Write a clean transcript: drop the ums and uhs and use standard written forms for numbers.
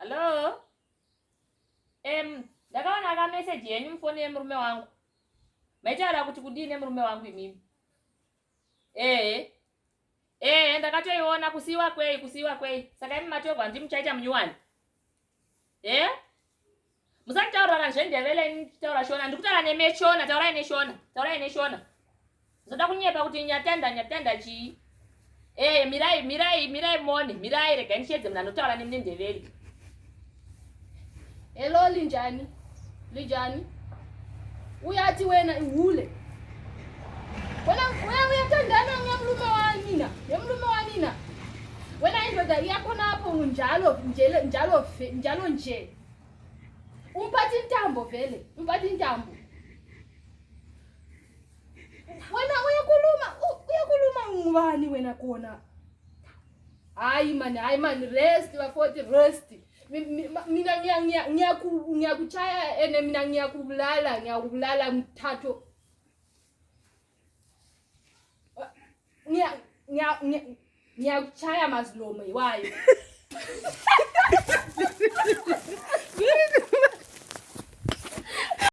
Hello? Ndakaona ka message yenyu mfoni yemurume wangu. Maitaura kuti kudini murume wangu imimi? Ndakatoiona kusiwa kwei. Saka imi matogwa ndimuchaita munyuwani. Musanditaurira zvendevele nditaura shona. Ndikutaura nemeshona, taurai neshona. Zoda kunyepa kuti nyatanda chii. Mirai mone, mirai rega nishedze munhu anotaura nemundevele. Hello Lijani. Uyati wena ihule. Wena uyathandana ngemlume wanina. Wena indoda iyakhona apho njalo nje. Umphathi intambo vele, Wena uyakhuluma ngubani wena khona? Hayi man, rest bafoti rest. Mina ngiyakuchaya ene mina ngiyakubulala mthatho. Ngiyakuchaya mazilome wayo.